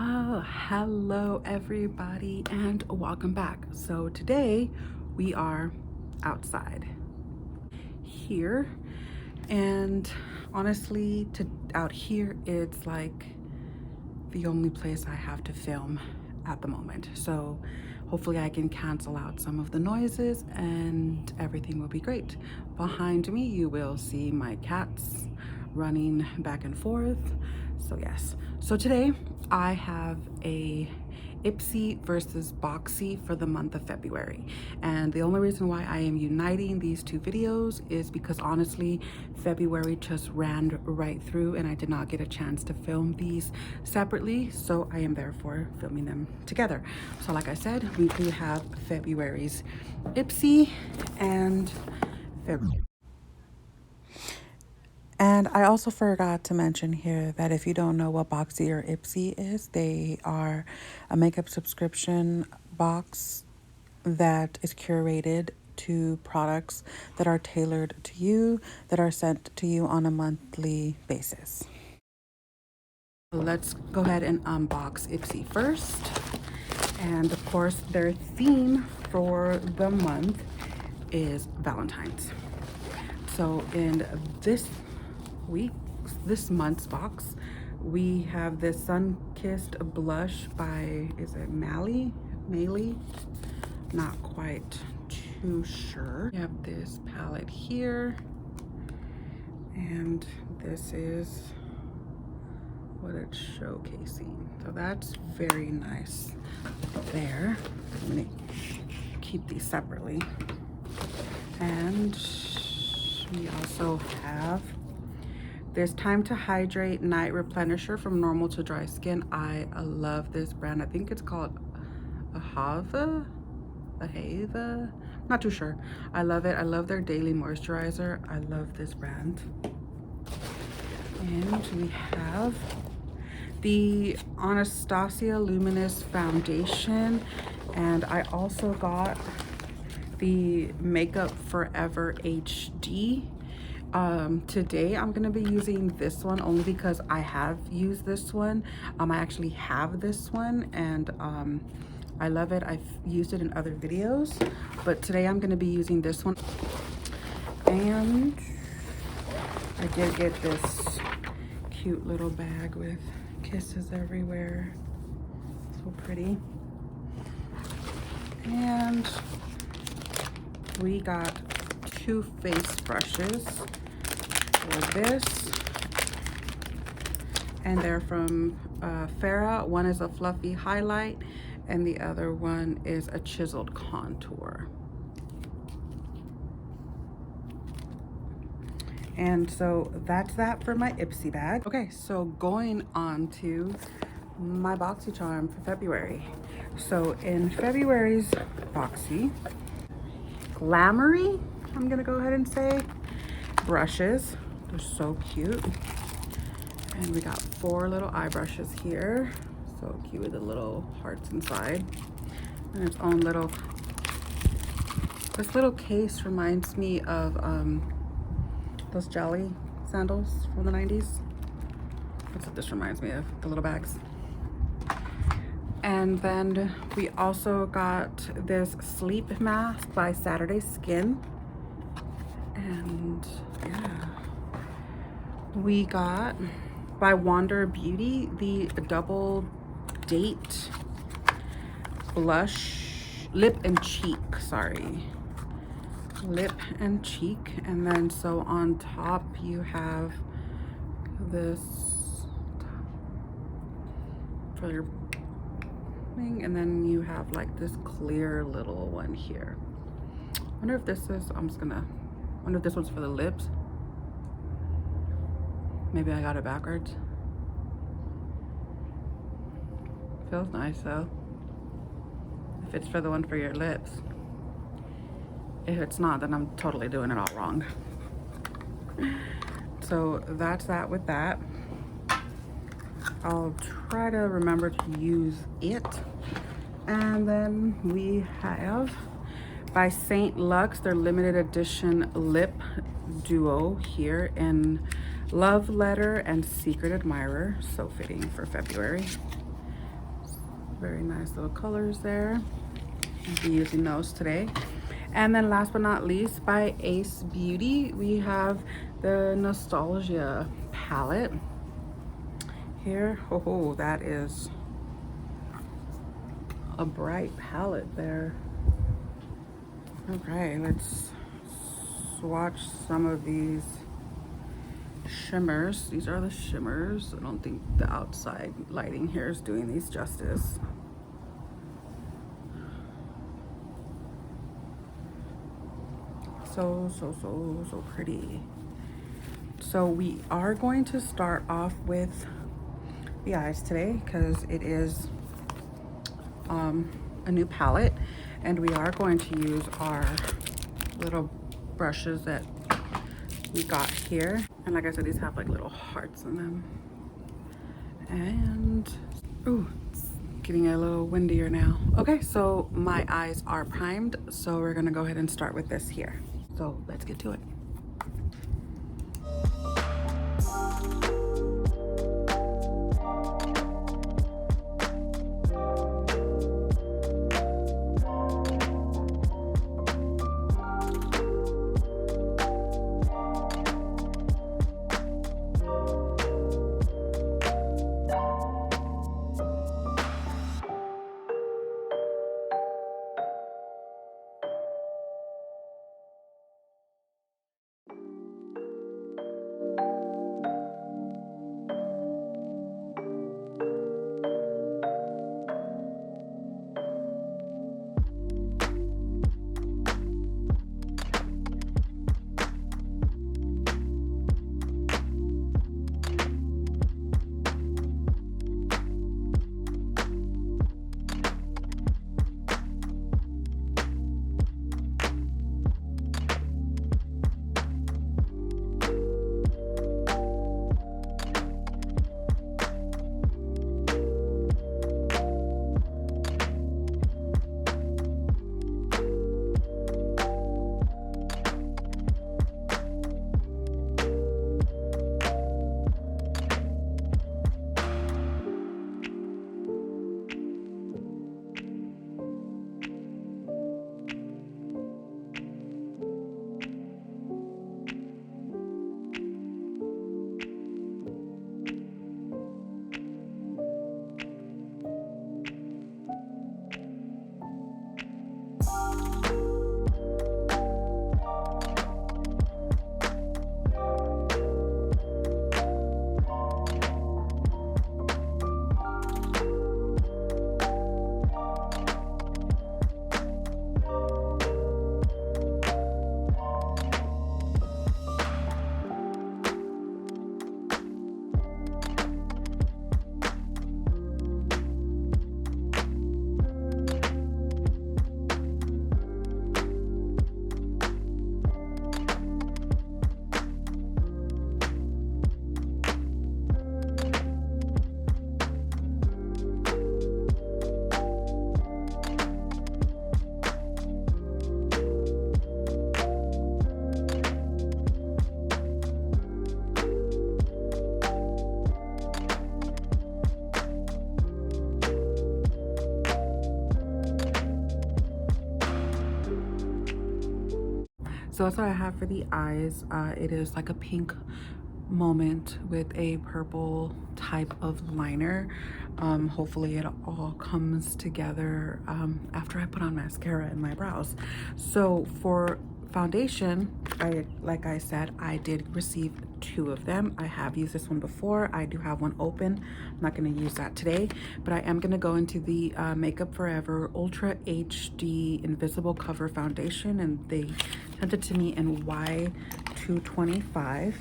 Hello everybody and welcome back. So today we are outside here, and honestly out here it's like the only place I have to film at the moment. So hopefully I can cancel out some of the noises and everything will be great. Behind me you will see my cats running back and forth. So yes, so today I have a Ipsy versus Boxy for the month of February, and the only reason why I am uniting these two videos is because honestly February just ran right through and I did not get a chance to film these separately, so I am therefore filming them together. So like I said, we do have February's Ipsy and February. And I also forgot to mention here that if you don't know what Boxy or Ipsy is, they are a makeup subscription box that is curated to products that are tailored to you, that are sent to you on a monthly basis. Let's go ahead and unbox Ipsy first. And of course, their theme for the month is Valentine's. So in this month's box, we have this Sunkissed blush by, is it MAELLE? Not quite too sure. We have this palette here, and this is what it's showcasing. So that's very nice there. I'm gonna keep these separately. And we also have this Time to Hydrate Night Replenisher from normal to dry skin. I love this brand. I think it's called AHAVA. Not too sure. I love it. I love their daily moisturizer. I love this brand. And we have the ANASTASIA Luminous Foundation, and I also got the Makeup Forever HD. Today I'm gonna be using this one only because I have used this one. I actually have this one, and I love it. I've used it in other videos, but today I'm gonna be using this one. And I did get this cute little bag with kisses everywhere. So pretty. And we got two face brushes for this, and they're from F.A.R.A.H. One is a fluffy highlight and the other one is a chiseled contour. And so that's that for my Ipsy bag. Okay, so going on to my Boxycharm for February. So in February's Boxy, GLAMIERRE, I'm gonna go ahead and say, brushes. They're so cute. And we got 4 little eye brushes here. So cute with the little hearts inside. And its own little, this little case reminds me of those jelly sandals from the 90s. That's what this reminds me of, the little bags. And then we also got this sleep mask by Saturday Skin. And yeah, we got by Wander Beauty the double date blush, lip and cheek, lip and cheek. And then so on top you have this for your thing, and then you have like this clear little one here. I wonder if this is, wonder if this one's for the lips. Maybe I got it backwards. Feels nice though, if it's for the one for your lips. If it's not, then I'm totally doing it all wrong. So that's that with that. I'll try to remember to use it. And then we have by St. Luxe their limited edition lip duo here in Love Letter and Secret Admirer. So fitting for February. Very nice little colors there. I'll be using those today. And then last but not least, by Ace Beauty, we have the Nostalgia palette. Here, oh, that is a bright palette there. All right, let's swatch some of these shimmers. These are the shimmers. I don't think the outside lighting here is doing these justice. So pretty. So we are going to start off with the eyes today because it is a new palette, and we are going to use our little brushes that we got here. And like I said, these have like little hearts in them. And ooh, it's getting a little windier now. Okay, so my eyes are primed, so we're gonna go ahead and start with this here. So let's get to it. So that's what I have for the eyes. It is like a pink moment with a purple type of liner. Hopefully it all comes together after I put on mascara and my brows. So for foundation, like I said, I did receive 2 of them. I have used this one before. I do have one open. I'm not going to use that today, but I am going to go into the Makeup Forever Ultra HD Invisible Cover Foundation, and they sent it to me in Y225,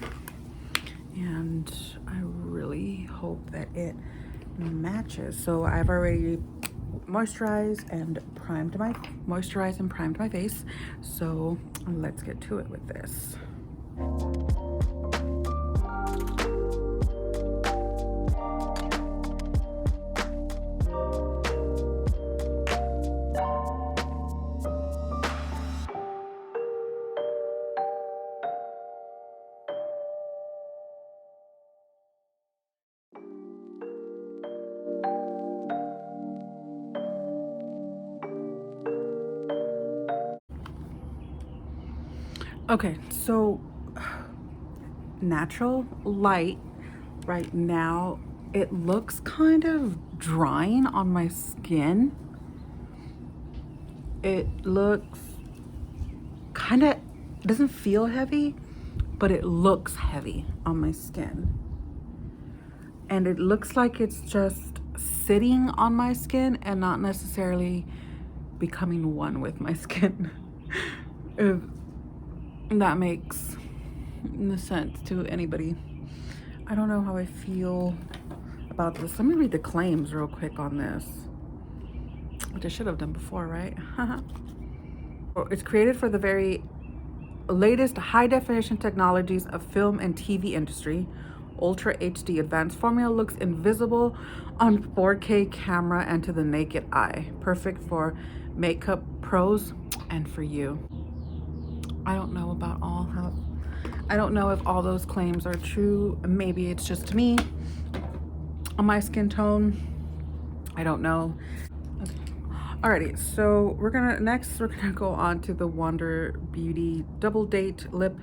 and I really hope that it matches. So I've already moisturized and primed my face, so let's get to it with this. Okay, so natural light right now, it looks kind of drying on my skin. It looks kind of, doesn't feel heavy, but it looks heavy on my skin. And it looks like it's just sitting on my skin and not necessarily becoming one with my skin. If that makes sense to anybody. I don't know how I feel about this. Let me read the claims real quick on this, which I should have done before, right? It's created for the very latest high definition technologies of film and TV industry. Ultra HD advanced formula looks invisible on 4K camera and to the naked eye. Perfect for makeup pros and for you. I don't know about I don't know if all those claims are true. Maybe it's just me on my skin tone. I don't know. Okay. Alrighty, so we're gonna go on to the Wander Beauty Double Date Lip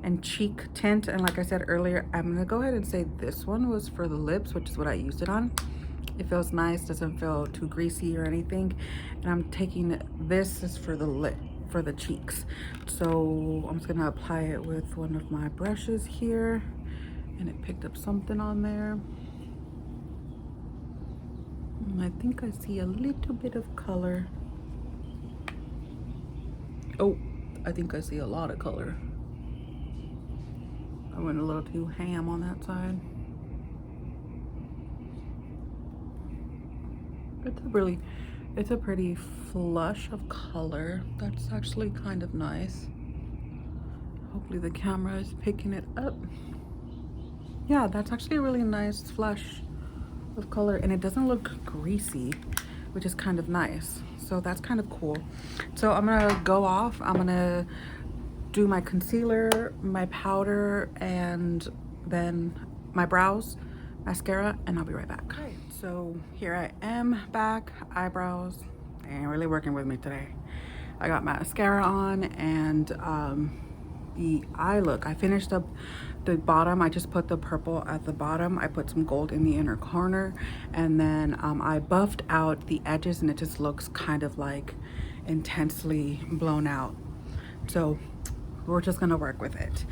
and Cheek Tint. And like I said earlier, I'm gonna go ahead and say this one was for the lips, which is what I used it on. It feels nice, doesn't feel too greasy or anything. And I'm taking this is for the lip, for the cheeks. So I'm just gonna apply it with one of my brushes here, and it picked up something on there. And I think I see a little bit of color. Oh, I think I see a lot of color. I went a little too ham on that side. It's a pretty flush of color. That's actually kind of nice. Hopefully the camera is picking it up. Yeah, that's actually a really nice flush of color, and it doesn't look greasy, which is kind of nice. So that's kind of cool. So I'm gonna go off. I'm gonna do my concealer, my powder, and then my brows, mascara, and I'll be right back. Okay, so here I am back. Eyebrows ain't really working with me today. I got mascara on and the eye look. I finished up the bottom. I just put the purple at the bottom. I put some gold in the inner corner, and then I buffed out the edges, and it just looks kind of like intensely blown out. So we're just gonna work with it.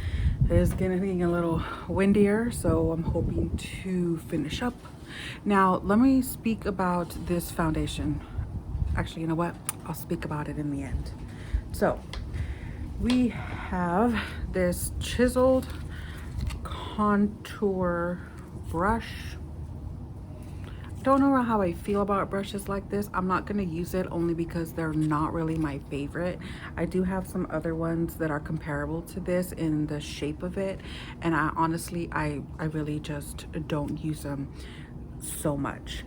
It is getting a little windier, so I'm hoping to finish up. Now, let me speak about this foundation. Actually, you know what? I'll speak about it in the end. So we have this chiseled contour brush. Don't know how I feel about brushes like this. I'm not going to use it only because they're not really my favorite. I do have some other ones that are comparable to this in the shape of it, and I honestly really just don't use them so much.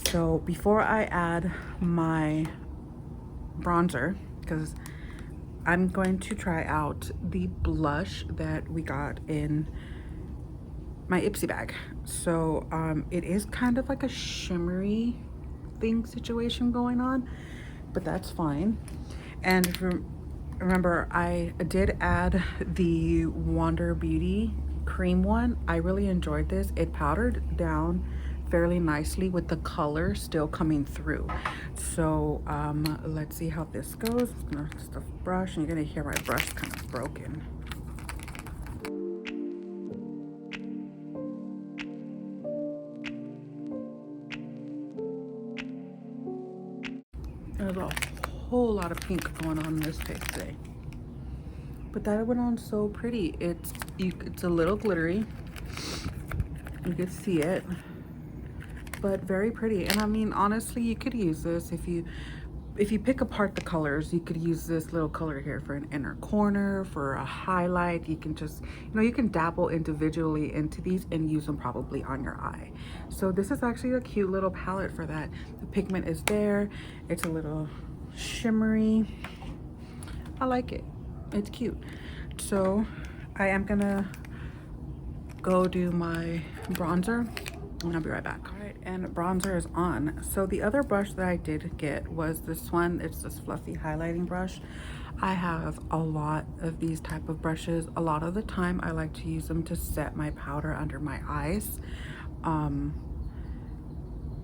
So before I add my bronzer, because I'm going to try out the blush that we got in my Ipsy bag. So it is kind of like a shimmery thing situation going on, but that's fine. And remember, I did add the Wander Beauty cream one. I really enjoyed this. It powdered down fairly nicely with the color still coming through. So let's see how this goes. I'm gonna just a brush, and you're gonna hear my brush kind of broken. There's a whole lot of pink going on in this face today, but that went on so pretty. It's a little glittery, you could see it, but very pretty. And I mean, honestly, you could use this if you pick apart the colors. You could use this little color here for an inner corner, for a highlight. You can just, you know, you can dabble individually into these and use them probably on your eye. So this is actually a cute little palette for that. The pigment is there. It's a little shimmery. I like it. It's cute. So I am gonna go do my bronzer, and I'll be right back. All right, and bronzer is on. So the other brush that I did get was this one. It's this fluffy highlighting brush. I have a lot of these type of brushes. A lot of the time I like to use them to set my powder under my eyes,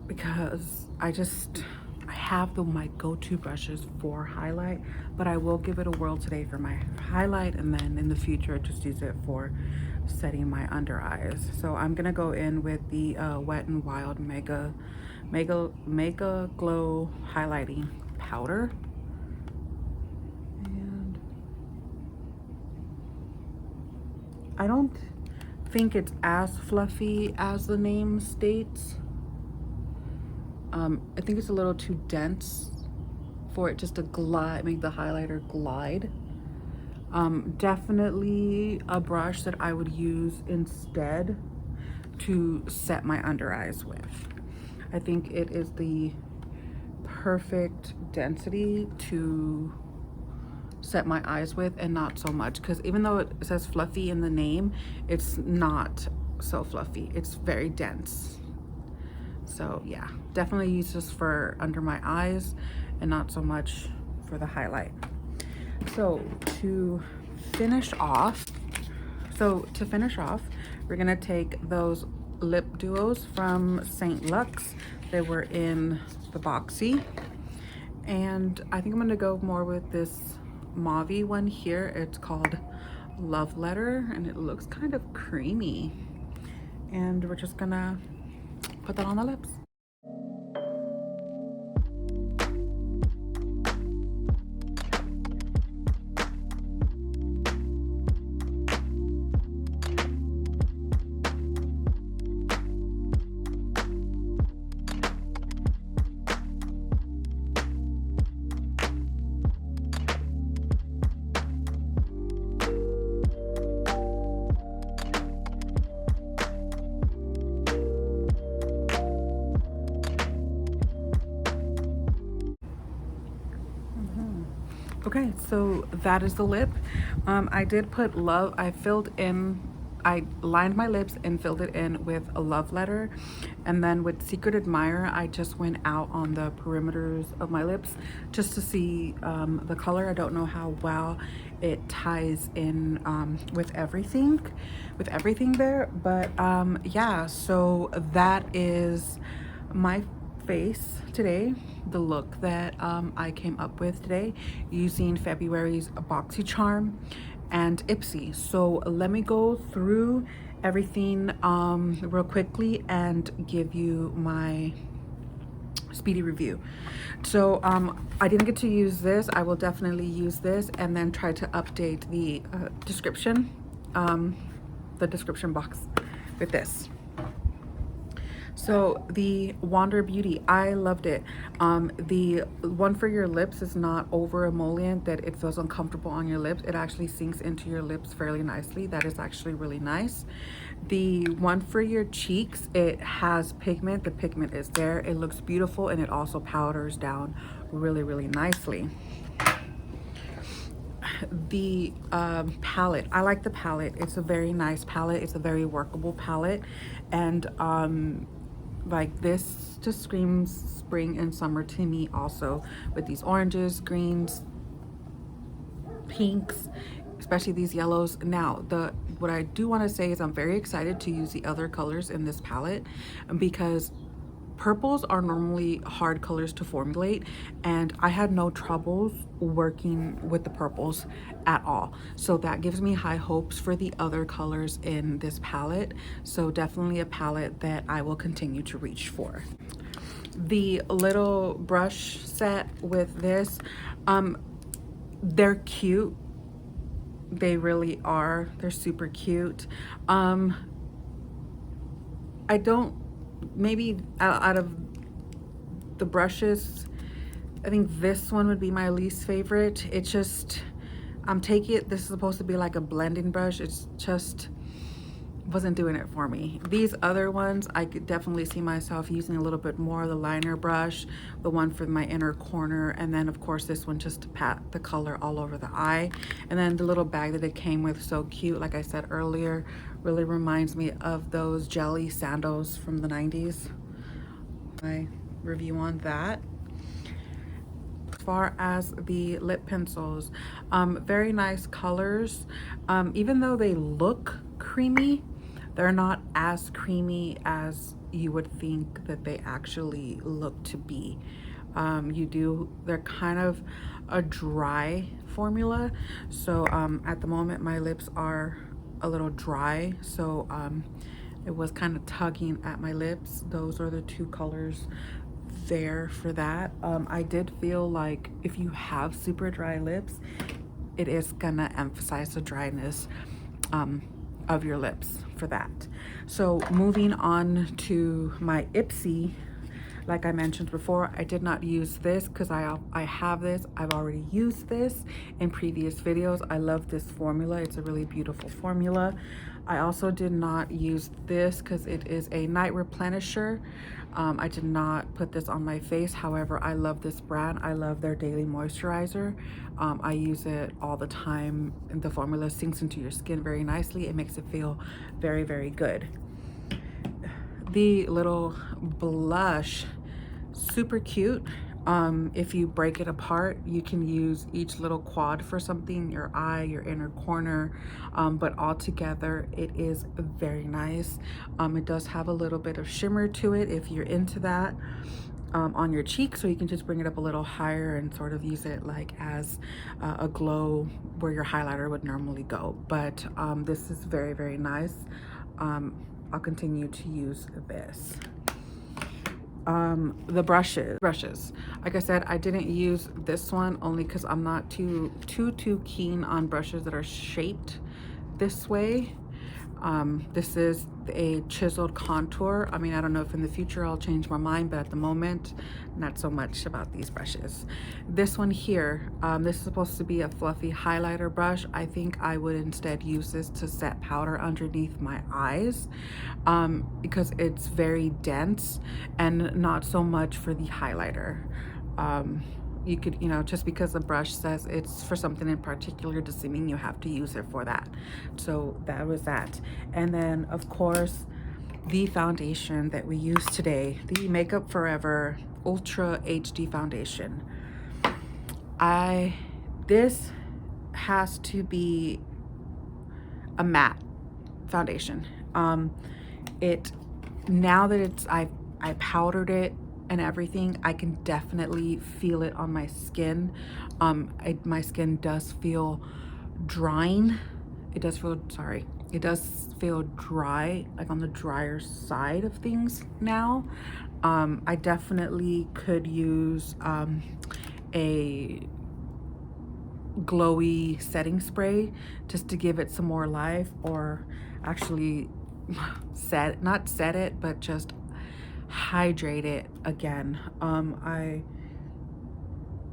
because I have my go-to brushes for highlight, but I will give it a whirl today for my highlight, and then in the future just use it for setting my under eyes. So I'm gonna go in with the Wet n Wild Mega Glow highlighting powder. And I don't think it's as fluffy as the name states. I think it's a little too dense for it just to glide, make the highlighter glide. Definitely a brush that I would use instead to set my under eyes with. I think it is the perfect density to set my eyes with, and not so much, because even though it says fluffy in the name, it's not so fluffy. It's very dense. So yeah, definitely use this for under my eyes and not so much for the highlight. So to finish off, we're gonna take those lip duos from St. Luxe. They were in the Boxy, and I think I'm gonna go more with this mauve one here. It's called Love Letter, and it looks kind of creamy, and we're just gonna put that on the lips. Okay, so that is the lip. I did put I lined my lips and filled it in with a Love Letter, and then with Secret Admirer I just went out on the perimeters of my lips just to see the color. I don't know how well it ties in with everything there, but yeah, so that is my face today, the look that I came up with today using February's Boxycharm and Ipsy. So let me go through everything real quickly and give you my speedy review. So I didn't get to use this. I will definitely use this and then try to update the description box with this. So the Wander Beauty, I loved it. The one for your lips is not over emollient that it feels uncomfortable on your lips. It actually sinks into your lips fairly nicely. That is actually really nice. The one for your cheeks, it has pigment. The pigment is there. It looks beautiful, and it also powders down really, really nicely. The palette, I like the palette. It's a very nice palette. It's a very workable palette, and like this just screams spring and summer to me also, with these oranges, greens, pinks, especially these yellows. Now what I do want to say is I'm very excited to use the other colors in this palette, because purples are normally hard colors to formulate, and I had no troubles working with the purples at all. So that gives me high hopes for the other colors in this palette. So definitely a palette that I will continue to reach for. The little brush set with this, they're cute. They really are. They're super cute. I don't, maybe out of the brushes, I think this one would be my least favorite. It's just, I'm taking it, this is supposed to be like a blending brush. It's just wasn't doing it for me. These other ones, I could definitely see myself using a little bit more of the liner brush, the one for my inner corner, and then of course this one just to pat the color all over the eye. And then the little bag that it came with, so cute, like I said earlier, really reminds me of those jelly sandals from the 90s. my review on that. As far as the lip pencils, very nice colors. Even though they look creamy, they're not as creamy as you would think that they actually look to be. They're kind of a dry formula. So at the moment my lips are a little dry, so it was kind of tugging at my lips. Those are the two colors there for that. I did feel like if you have super dry lips, it is gonna emphasize the dryness of your lips for that. So moving on to my Ipsy, like I mentioned before, I did not use this because I have this. I've already used this in previous videos. I love this formula. It's a really beautiful formula. I also did not use this because it is a night replenisher. I did not put this on my face. However, I love this brand. I love their daily moisturizer. I use it all the time, and the formula sinks into your skin very nicely. It makes it feel very, very good. The little blush, super cute. If you break it apart, you can use each little quad for something, your eye, your inner corner, but all together it is very nice. It does have a little bit of shimmer to it if you're into that, on your cheek, so you can just bring it up a little higher and sort of use it like as a glow where your highlighter would normally go. But this is very, very nice. I'll continue to use this. The brushes, like I said, I didn't use this one only because I'm not too keen on brushes that are shaped this way. This is a chiseled contour. I mean, I don't know if in the future I'll change my mind, but at the moment, not so much about these brushes. This one here, this is supposed to be a fluffy highlighter brush. I think I would instead use this to set powder underneath my eyes, because it's very dense and not so much for the highlighter. You could, you know, just because the brush says it's for something in particular doesn't mean you have to use it for that. So that was that. And then of course the foundation that we use today, the Makeup Forever Ultra HD foundation. This has to be a matte foundation. Now that I powdered it and everything, I can definitely feel it on my skin. My skin does feel drying. It does feel dry, like on the drier side of things now. I definitely could use a glowy setting spray just to give it some more life, or actually not set it, but just hydrate it again.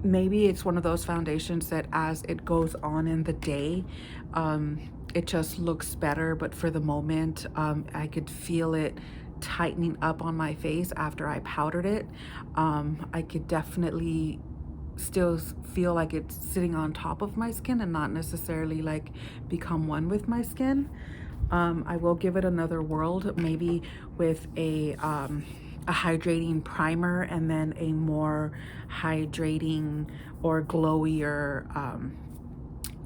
Maybe it's one of those foundations that as it goes on in the day, it just looks better, but for the moment, I could feel it tightening up on my face after I powdered it. I could definitely still feel like it's sitting on top of my skin and not necessarily like become one with my skin. I will give it another whirl, maybe with a hydrating primer and then a more hydrating or glowier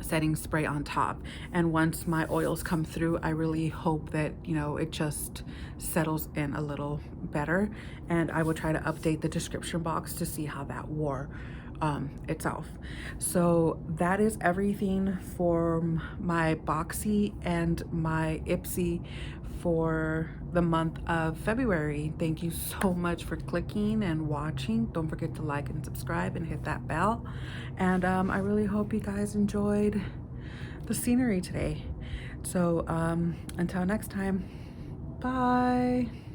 setting spray on top. And once my oils come through, I really hope that, you know, it just settles in a little better. And I will try to update the description box to see how that wore itself. So that is everything for my Boxy and my Ipsy for the month of February. Thank you so much for clicking and watching. Don't forget to like and subscribe and hit that bell. And I really hope you guys enjoyed the scenery today. So until next time, bye.